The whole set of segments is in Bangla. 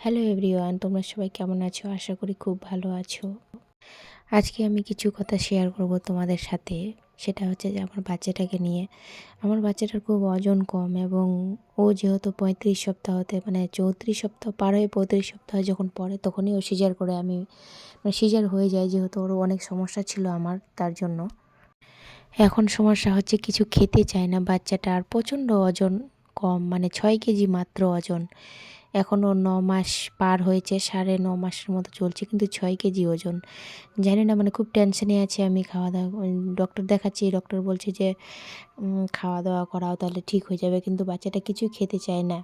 হ্যালো এভরিওয়ান, তোমরা সবাই কেমন আছো? আশা করি খুব ভালো আছো। আজকে আমি কিছু কথা শেয়ার করব তোমাদের সাথে। সেটা হচ্ছে যে আমার বাচ্চাটাকে নিয়ে। আমার বাচ্চাটার খুব ওজন কম এবং ও যেহেতু 35 সপ্তাহতে মানে 34 সপ্তাহ পার হয়ে 35 সপ্তাহ যখন পড়ে তখনই ও সিজার করে সিজার হয়ে যায়, যেহেতু ওর অনেক সমস্যা ছিল আমার তার জন্য। এখন সমস্যা হচ্ছে কিছু খেতে চায় না বাচ্চাটা, আর প্রচণ্ড ওজন কম, 6 কেজি মাত্র ওজন। এখনও 9 মাস পার হয়েছে, 9.5 মাসের মতো চলছে, কিন্তু 6 কেজি ওজন। জানি না, খুব টেনশনে আছি আমি। খাওয়া দাওয়া ডক্টর দেখাচ্ছি, ডক্টর বলছে যে খাওয়া দাওয়া করাও তাহলে ঠিক হয়ে যাবে, কিন্তু বাচ্চাটা কিছুই খেতে চায় না।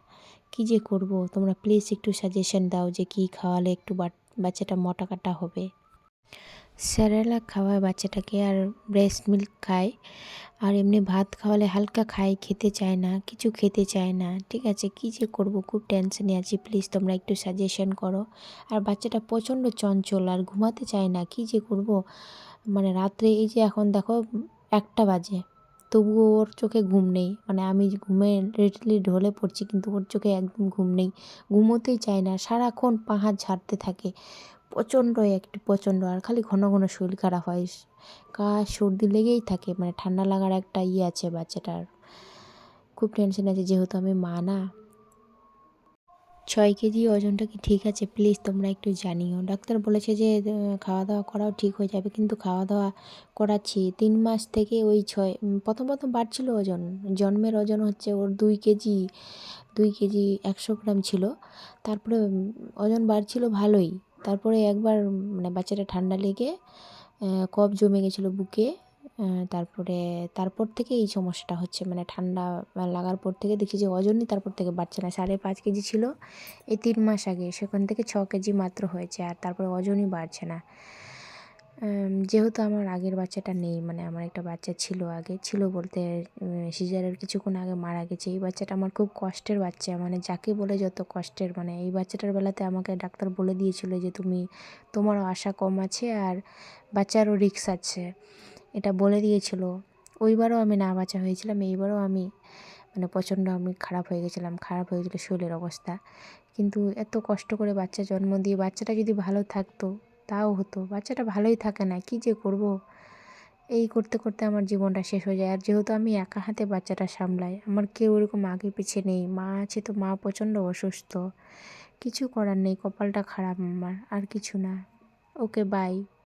কী যে করব, তোমরা প্লিজ একটু সাজেশন দাও যে কী খাওয়ালে একটু বাচ্চাটা মোটা কাটা হবে। স্যারেলাক খাওয়ায় বাচ্চাটাকে, আর ব্রেস্ট মিল্ক খায়, আর এমনি ভাত খাওয়ালে হালকা খায়, খেতে চায় না, কিছু খেতে চায় না। ঠিক আছে, কী যে করব, খুব টেনশনে আছি, প্লিজ তোমরা একটু সাজেশন করো। আর বাচ্চাটা প্রচণ্ড চঞ্চল, আর ঘুমাতে চায় না, কী যে করব। রাত্রে এই যে এখন দেখো 1টা বাজে, তবুও ওর চোখে ঘুম নেই। আমি ঘুমে লিটারলি ঢলে পড়ছি, কিন্তু ওর চোখে একদম ঘুম নেই, ঘুমোতেই চায় না, সারাক্ষণ পা হাত ঝাড়তে থাকে। প্রচণ্ড, আর খালি ঘন ঘন শরীর খারাপ হয়, সর্দি লেগেই থাকে, ঠান্ডা লাগার একটা আছে বাচ্চাটার। খুব টেনশন আছে, যেহেতু আমি মা না। 6 কেজি ওজনটা কি ঠিক আছে? প্লিজ তোমরা একটু জানিও। ডাক্তার বলেছে যে খাওয়া দাওয়া করাও ঠিক হয়ে যাবে, কিন্তু খাওয়া দাওয়া করাচ্ছি 3 মাস থেকে। ওই প্রথম প্রথম বাড়ছিল ওজন, জন্মের ওজন হচ্ছে ওর 2 কেজি, 2 কেজি 100 গ্রাম ছিল। তারপরে ওজন বাড়ছিল ভালোই। তারপরে একবার বাচ্চাটা ঠান্ডা লেগে কফ জমে গেছিলো বুকে। তারপর থেকে এই সমস্যাটা হচ্ছে, ঠান্ডা লাগার পর থেকে দেখছি যে ওজনই তারপর থেকে বাড়ছে না। 5.5 কেজি ছিল এই 3 মাস আগে, সেখান থেকে 6 কেজি মাত্র হয়েছে, আর তারপরে ওজনই বাড়ছে না। যেহেতু আমার আগের বাচ্চাটা নেই, আমার একটা বাচ্চা ছিল আগে, ছিল বলতে সিজারের কিছুক্ষণ আগে মারা গেছে। এই বাচ্চাটা আমার খুব কষ্টের বাচ্চা, যাকে বলে যত কষ্টের। এই বাচ্চাটার বেলাতে আমাকে ডাক্তার বলে দিয়েছিল যে তোমারও আশা কম আছে, আর বাচ্চারও রিস্ক আছে, এটা বলে দিয়েছিল। ওইবারও আমি না বাঁচা হয়েছিলাম, এইবারও আমি প্রচণ্ড খারাপ হয়ে গেছিলাম, খারাপ হয়ে গেছিলো শরীরের অবস্থা। কিন্তু এত কষ্ট করে বাচ্চা জন্ম দিয়ে বাচ্চাটা যদি ভালো থাকতো তাও হতো, বাচ্চাটা ভালোই থাকে না, কী যে করব। এই করতে করতে আমার জীবনটা শেষ হয়ে যায়। আর যেহেতু আমি একা হাতে বাচ্চাটা সামলাই, আমার কেউ ওরকম আগে পিছে নেই। মা আছে তো মা প্রচণ্ড অসুস্থ, কিছু করার নেই, কপালটা খারাপ আমার, আর কিছু না। ওকে, বাই।